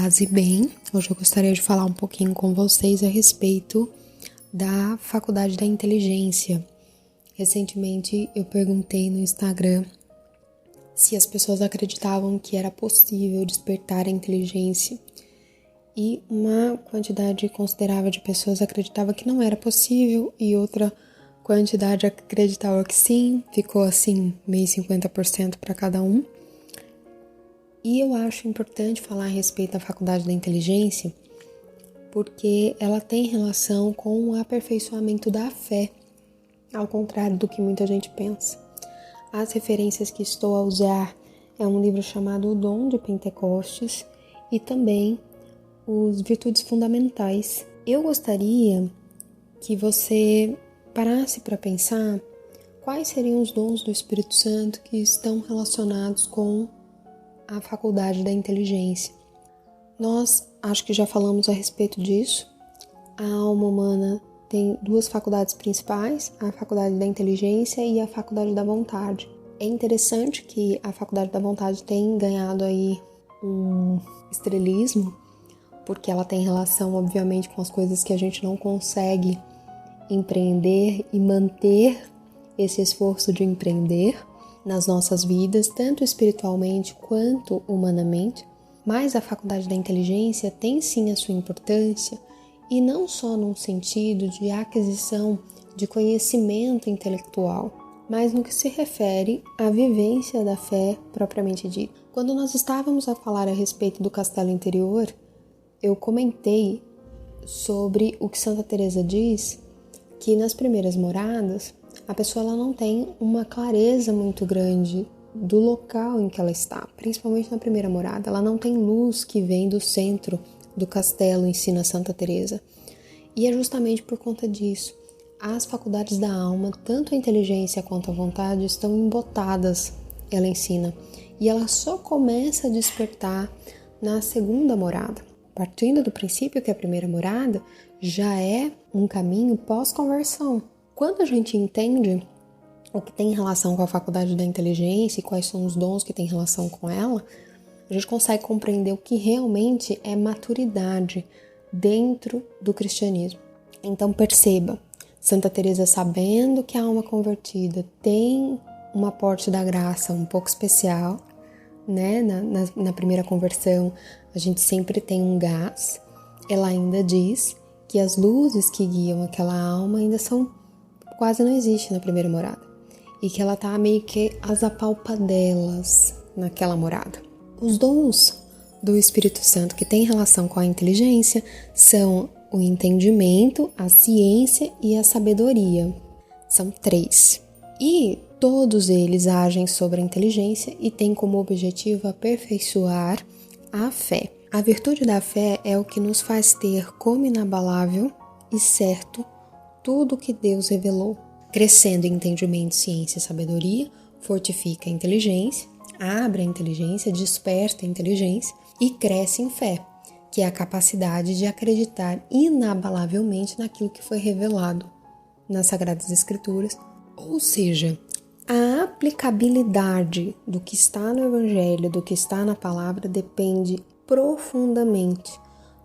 Paz e bem. Hoje eu gostaria de falar um pouquinho com vocês a respeito da Faculdade da Inteligência. Recentemente eu perguntei no Instagram se as pessoas acreditavam que era possível despertar a inteligência e uma quantidade considerável de pessoas acreditava que não era possível e outra quantidade acreditava que sim, ficou assim meio 50% para cada um. E eu acho importante falar a respeito da Faculdade da Inteligência porque ela tem relação com o aperfeiçoamento da fé, ao contrário do que muita gente pensa. As referências que estou a usar é um livro chamado O Dom de Pentecostes e também Os Virtudes Fundamentais. Eu gostaria que você parasse para pensar quais seriam os dons do Espírito Santo que estão relacionados com a Faculdade da Inteligência. Nós acho que já falamos a respeito disso. A alma humana tem duas faculdades principais, a Faculdade da Inteligência e a Faculdade da Vontade. É interessante que a Faculdade da Vontade tem ganhado aí um estrelismo, porque ela tem relação, obviamente, com as coisas que a gente não consegue empreender e manter esse esforço de empreender nas nossas vidas, tanto espiritualmente quanto humanamente. Mas a Faculdade da Inteligência tem sim a sua importância, e não só num sentido de aquisição de conhecimento intelectual, mas no que se refere à vivência da fé propriamente dita. Quando nós estávamos a falar a respeito do castelo interior, eu comentei sobre o que Santa Teresa diz, que nas primeiras moradas, a pessoa ela não tem uma clareza muito grande do local em que ela está, principalmente na primeira morada. Ela não tem luz que vem do centro do castelo, ensina Santa Teresa. E é justamente por conta disso. As faculdades da alma, tanto a inteligência quanto a vontade, estão embotadas, ela ensina. E ela só começa a despertar na segunda morada. Partindo do princípio que a primeira morada já é um caminho pós-conversão. Quando a gente entende o que tem relação com a Faculdade da Inteligência e quais são os dons que tem relação com ela, a gente consegue compreender o que realmente é maturidade dentro do cristianismo. Então perceba, Santa Teresa, sabendo que a alma convertida tem um aporte da graça um pouco especial, né? Na primeira conversão a gente sempre tem um gás. Ela ainda diz que as luzes que guiam aquela alma ainda quase não existem na primeira morada, e que ela está meio que às apalpadelas naquela morada. Os dons do Espírito Santo que tem relação com a inteligência são o entendimento, a ciência e a sabedoria. São 3. E todos eles agem sobre a inteligência e têm como objetivo aperfeiçoar a fé. A virtude da fé é o que nos faz ter como inabalável e certo tudo o que Deus revelou. Crescendo em entendimento, ciência e sabedoria, fortifica a inteligência, abre a inteligência, desperta a inteligência e cresce em fé, que é a capacidade de acreditar inabalavelmente naquilo que foi revelado nas Sagradas Escrituras, ou seja, a aplicabilidade do que está no Evangelho, do que está na palavra, depende profundamente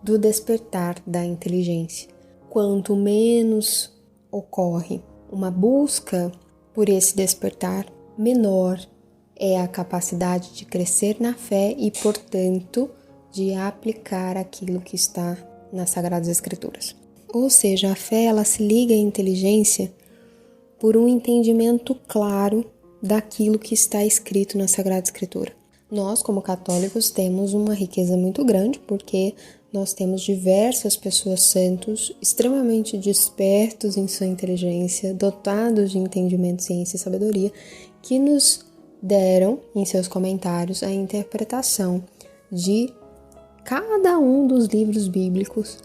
do despertar da inteligência. Quanto menos ocorre uma busca por esse despertar, menor é a capacidade de crescer na fé e, portanto, de aplicar aquilo que está nas Sagradas Escrituras. Ou seja, a fé ela se liga à inteligência por um entendimento claro daquilo que está escrito na Sagrada Escritura. Nós, como católicos, temos uma riqueza muito grande, porque nós temos diversas pessoas santos, extremamente despertos em sua inteligência, dotados de entendimento, ciência e sabedoria, que nos deram, em seus comentários, a interpretação de cada um dos livros bíblicos,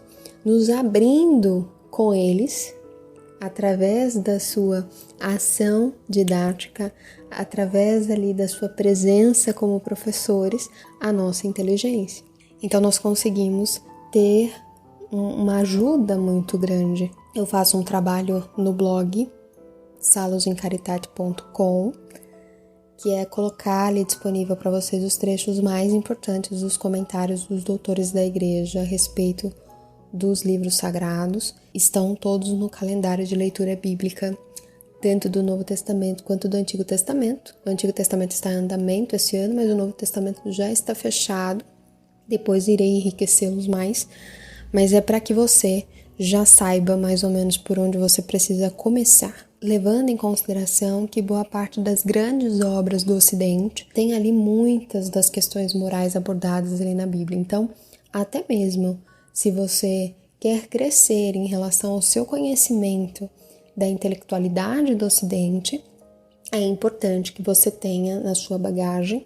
nos abrindo com eles, através da sua ação didática, através ali da sua presença como professores, a nossa inteligência. Então nós conseguimos ter uma ajuda muito grande. Eu faço um trabalho no blog salosencaritate.com que é colocar ali disponível para vocês os trechos mais importantes dos comentários dos doutores da igreja a respeito dos livros sagrados. Estão todos no calendário de leitura bíblica, tanto do Novo Testamento quanto do Antigo Testamento. O Antigo Testamento está em andamento esse ano, mas o Novo Testamento já está fechado. Depois irei enriquecê-los mais, mas é para que você já saiba mais ou menos por onde você precisa começar. Levando em consideração que boa parte das grandes obras do Ocidente tem ali muitas das questões morais abordadas ali na Bíblia. Então, até mesmo se você quer crescer em relação ao seu conhecimento da intelectualidade do Ocidente, é importante que você tenha na sua bagagem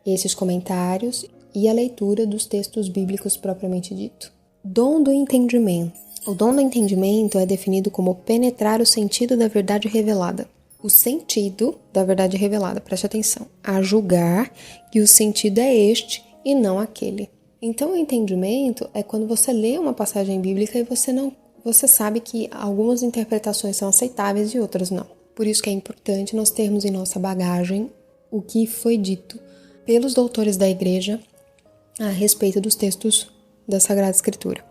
esses comentários e a leitura dos textos bíblicos propriamente dito. Dom do entendimento. O dom do entendimento é definido como penetrar o sentido da verdade revelada. O sentido da verdade revelada, preste atenção, a julgar que o sentido é este e não aquele. Então, o entendimento é quando você lê uma passagem bíblica e você sabe que algumas interpretações são aceitáveis e outras não. Por isso que é importante nós termos em nossa bagagem o que foi dito pelos doutores da igreja a respeito dos textos da Sagrada Escritura.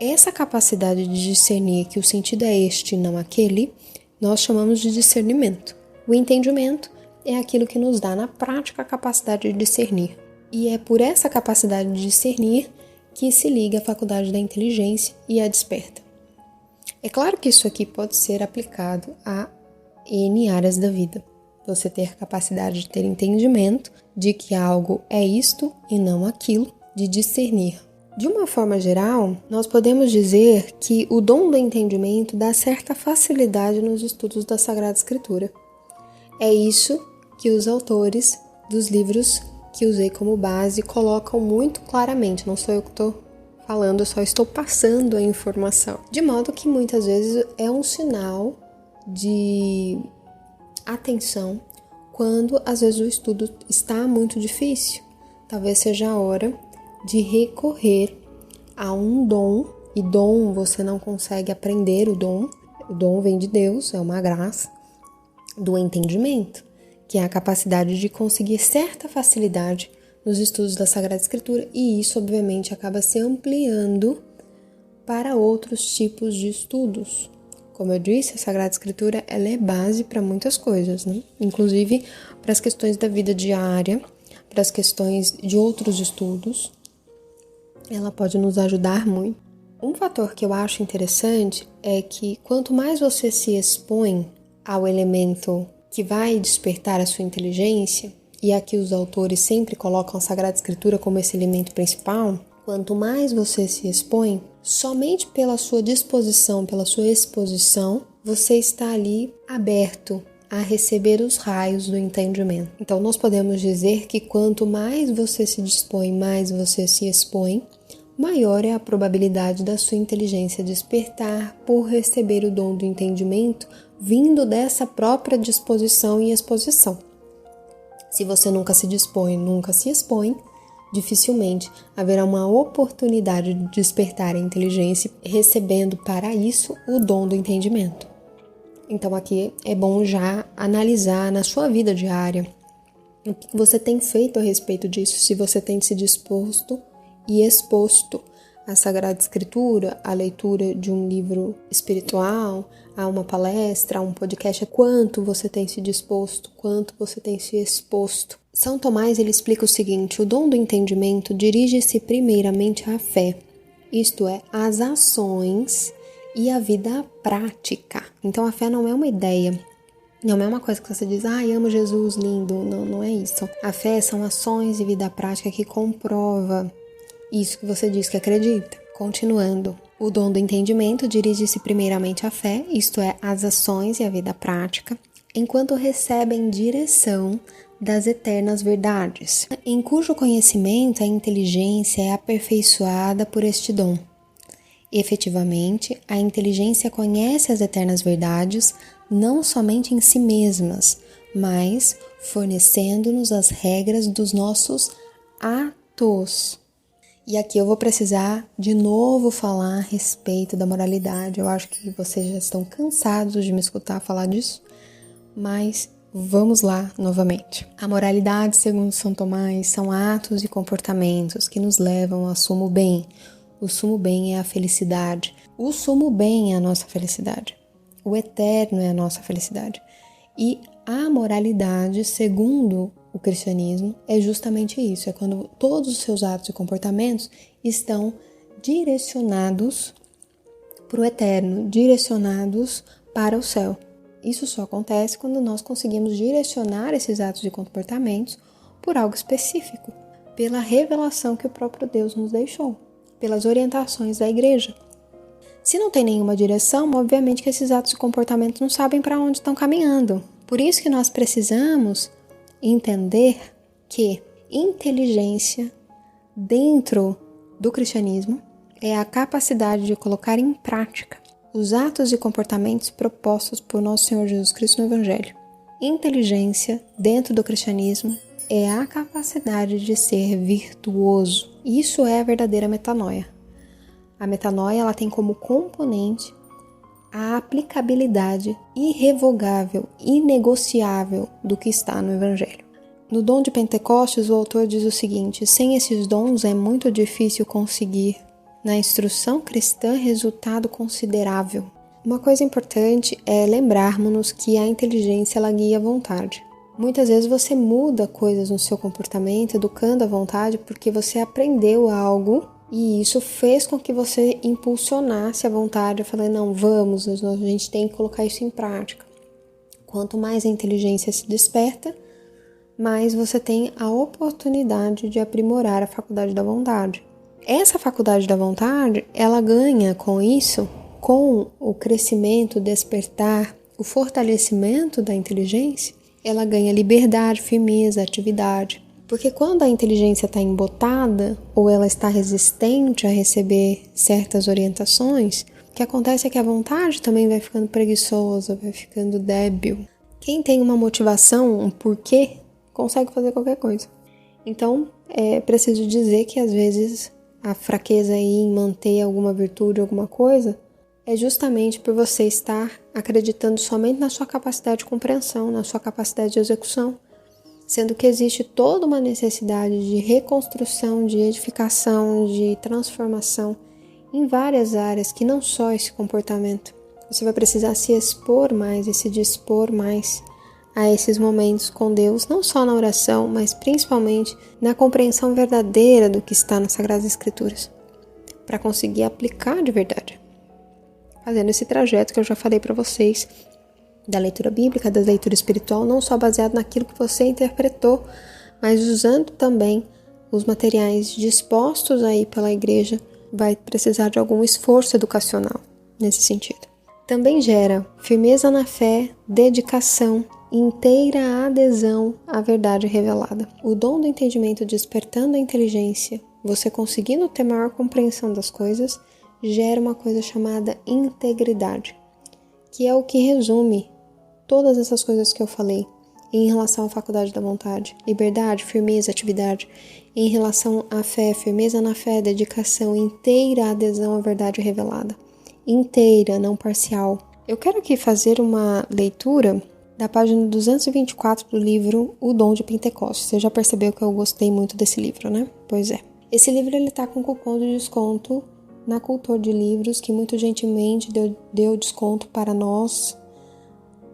Essa capacidade de discernir que o sentido é este e não aquele, nós chamamos de discernimento. O entendimento é aquilo que nos dá na prática a capacidade de discernir. E é por essa capacidade de discernir que se liga a faculdade da inteligência e a desperta. É claro que isso aqui pode ser aplicado a N áreas da vida. Você ter capacidade de ter entendimento de que algo é isto e não aquilo, de discernir. De uma forma geral, nós podemos dizer que o dom do entendimento dá certa facilidade nos estudos da Sagrada Escritura. É isso que os autores dos livros que usei como base colocam muito claramente. Não sou eu que estou falando, eu só estou passando a informação. De modo que muitas vezes é um sinal de atenção quando às vezes o estudo está muito difícil. Talvez seja a hora de recorrer a um dom, e dom você não consegue aprender o dom vem de Deus, é uma graça, do entendimento, que é a capacidade de conseguir certa facilidade nos estudos da Sagrada Escritura, e isso obviamente acaba se ampliando para outros tipos de estudos. Como eu disse, a Sagrada Escritura ela é base para muitas coisas, né? Inclusive para as questões da vida diária, para as questões de outros estudos. Ela pode nos ajudar muito. Um fator que eu acho interessante é que quanto mais você se expõe ao elemento que vai despertar a sua inteligência, e aqui os autores sempre colocam a Sagrada Escritura como esse elemento principal, quanto mais você se expõe, somente pela sua disposição, pela sua exposição, você está ali aberto a receber os raios do entendimento. Então, nós podemos dizer que quanto mais você se dispõe, mais você se expõe, maior é a probabilidade da sua inteligência despertar por receber o dom do entendimento vindo dessa própria disposição e exposição. Se você nunca se dispõe, nunca se expõe, dificilmente haverá uma oportunidade de despertar a inteligência, recebendo para isso o dom do entendimento. Então aqui é bom já analisar na sua vida diária o que você tem feito a respeito disso, se você tem se disposto e exposto à Sagrada Escritura, à leitura de um livro espiritual, a uma palestra, a um podcast, quanto você tem se disposto, quanto você tem se exposto. São Tomás ele explica o seguinte: o dom do entendimento dirige-se primeiramente à fé, isto é, às ações e à vida prática. Então a fé não é uma ideia, não é uma coisa que você diz, amo Jesus, lindo, não é isso. A fé são ações e vida prática que comprova isso que você diz que acredita. Continuando, o dom do entendimento dirige-se primeiramente à fé, isto é, às ações e à vida prática, enquanto recebem direção das eternas verdades, em cujo conhecimento a inteligência é aperfeiçoada por este dom. Efetivamente, a inteligência conhece as eternas verdades não somente em si mesmas, mas fornecendo-nos as regras dos nossos atos. E aqui eu vou precisar de novo falar a respeito da moralidade. Eu acho que vocês já estão cansados de me escutar falar disso, mas vamos lá novamente. A moralidade, segundo São Tomás, são atos e comportamentos que nos levam ao sumo bem. O sumo bem é a felicidade. O sumo bem é a nossa felicidade. O eterno é a nossa felicidade. E a moralidade, segundo o cristianismo, é justamente isso. É quando todos os seus atos e comportamentos estão direcionados para o eterno, direcionados para o céu. Isso só acontece quando nós conseguimos direcionar esses atos e comportamentos por algo específico, pela revelação que o próprio Deus nos deixou, pelas orientações da igreja. Se não tem nenhuma direção, obviamente que esses atos e comportamentos não sabem para onde estão caminhando. Por isso que nós precisamos entender que inteligência dentro do cristianismo é a capacidade de colocar em prática os atos e comportamentos propostos por nosso Senhor Jesus Cristo no Evangelho. Inteligência dentro do cristianismo é a capacidade de ser virtuoso. Isso é a verdadeira metanoia. A metanoia ela tem como componente a aplicabilidade irrevogável, inegociável do que está no Evangelho. No dom de Pentecostes, o autor diz o seguinte: sem esses dons é muito difícil conseguir na instrução cristã resultado considerável. Uma coisa importante é lembrarmos que a inteligência ela guia a vontade. Muitas vezes você muda coisas no seu comportamento, educando a vontade, porque você aprendeu algo e isso fez com que você impulsionasse a vontade. Eu falei, não, vamos, a gente tem que colocar isso em prática. Quanto mais a inteligência se desperta, mais você tem a oportunidade de aprimorar a faculdade da vontade. Essa faculdade da vontade, ela ganha com isso, com o crescimento, o despertar, o fortalecimento da inteligência, ela ganha liberdade, firmeza, atividade. Porque quando a inteligência está embotada ou ela está resistente a receber certas orientações, o que acontece é que a vontade também vai ficando preguiçosa, vai ficando débil. Quem tem uma motivação, um porquê, consegue fazer qualquer coisa. Então, é preciso dizer que às vezes a fraqueza aí em manter alguma virtude, alguma coisa, é justamente por você estar acreditando somente na sua capacidade de compreensão, na sua capacidade de execução, sendo que existe toda uma necessidade de reconstrução, de edificação, de transformação em várias áreas, que não só esse comportamento. Você vai precisar se expor mais e se dispor mais a esses momentos com Deus, não só na oração, mas principalmente na compreensão verdadeira do que está nas Sagradas Escrituras, para conseguir aplicar de verdade. Fazendo esse trajeto que eu já falei para vocês, da leitura bíblica, da leitura espiritual, não só baseado naquilo que você interpretou, mas usando também os materiais dispostos aí pela igreja, vai precisar de algum esforço educacional nesse sentido. Também gera firmeza na fé, dedicação, inteira adesão à verdade revelada. O dom do entendimento despertando a inteligência, você conseguindo ter maior compreensão das coisas, gera uma coisa chamada integridade, que é o que resume todas essas coisas que eu falei em relação à faculdade da vontade: liberdade, firmeza, atividade. Em relação à fé, firmeza na fé, dedicação, inteira adesão à verdade revelada. Inteira, não parcial. Eu quero aqui fazer uma leitura da página 224 do livro O Dom de Pentecostes. Você já percebeu que eu gostei muito desse livro, né? Pois é. Esse livro ele tá com cupom de desconto na Cultor de Livros, que muito gentilmente deu desconto para nós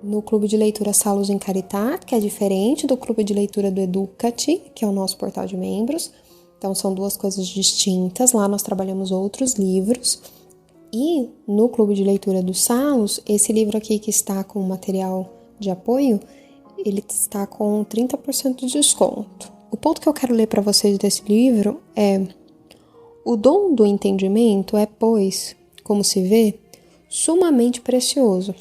no Clube de Leitura Salus em Caritat, que é diferente do Clube de Leitura do Educati, que é o nosso portal de membros. Então são duas coisas distintas. Lá nós trabalhamos outros livros. E no Clube de Leitura do Salus, esse livro aqui que está com material de apoio, ele está com 30% de desconto. O ponto que eu quero ler para vocês desse livro é: o dom do entendimento é, pois, como se vê, sumamente precioso.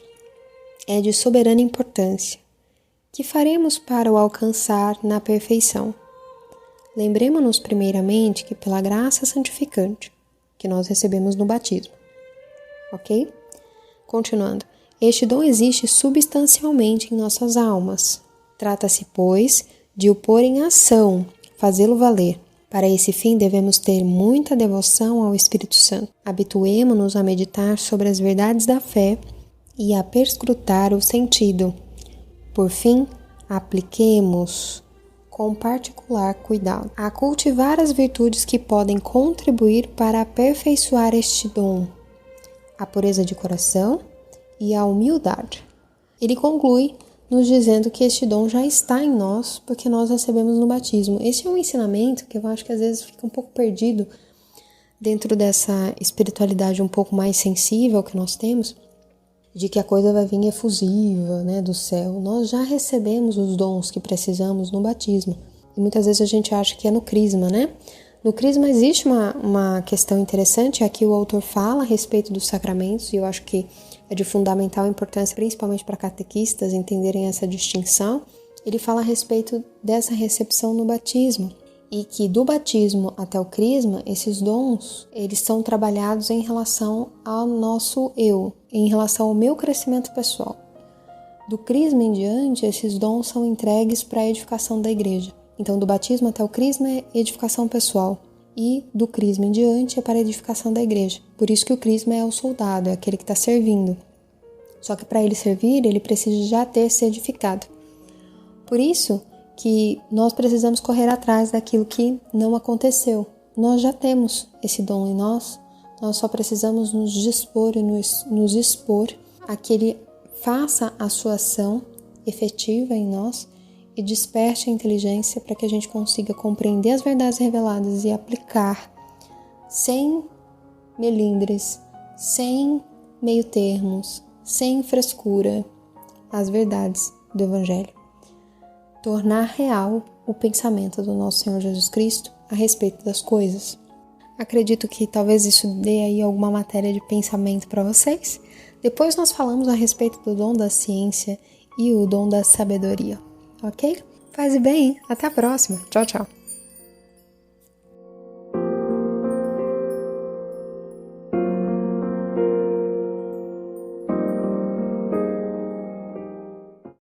É de soberana importância. Que faremos para o alcançar na perfeição? Lembremo-nos primeiramente que pela graça santificante que nós recebemos no batismo. Ok? Continuando. Este dom existe substancialmente em nossas almas. Trata-se, pois, de o pôr em ação, fazê-lo valer. Para esse fim devemos ter muita devoção ao Espírito Santo. Habituemo-nos a meditar sobre as verdades da fé e a perscrutar o sentido. Por fim, apliquemos com particular cuidado a cultivar as virtudes que podem contribuir para aperfeiçoar este dom, a pureza de coração e a humildade. Ele conclui nos dizendo que este dom já está em nós porque nós recebemos no batismo. Esse é um ensinamento que eu acho que às vezes fica um pouco perdido dentro dessa espiritualidade um pouco mais sensível que nós temos, de que a coisa vai vir efusiva, né, do céu. Nós já recebemos os dons que precisamos no batismo. E muitas vezes a gente acha que é no crisma, né? No crisma existe uma questão interessante, aqui o autor fala a respeito dos sacramentos, e eu acho que é de fundamental importância, principalmente para catequistas, entenderem essa distinção. Ele fala a respeito dessa recepção no batismo, e que do batismo até o crisma, esses dons, eles são trabalhados em relação ao nosso eu, em relação ao meu crescimento pessoal. Do crisma em diante, esses dons são entregues para a edificação da igreja. Então, do batismo até o crisma é edificação pessoal, e do crisma em diante é para a edificação da igreja. Por isso que o crisma é o soldado, é aquele que está servindo. Só que para ele servir, ele precisa já ter se edificado. Por isso que nós precisamos correr atrás daquilo que não aconteceu. Nós já temos esse dom em nós só precisamos nos dispor e nos expor a que ele faça a sua ação efetiva em nós e desperte a inteligência para que a gente consiga compreender as verdades reveladas e aplicar sem melindres, sem meio termos, sem frescura, as verdades do Evangelho. Tornar real o pensamento do nosso Senhor Jesus Cristo a respeito das coisas. Acredito que talvez isso dê aí alguma matéria de pensamento para vocês. Depois nós falamos a respeito do dom da ciência e o dom da sabedoria, ok? Faz bem, até a próxima. Tchau, tchau.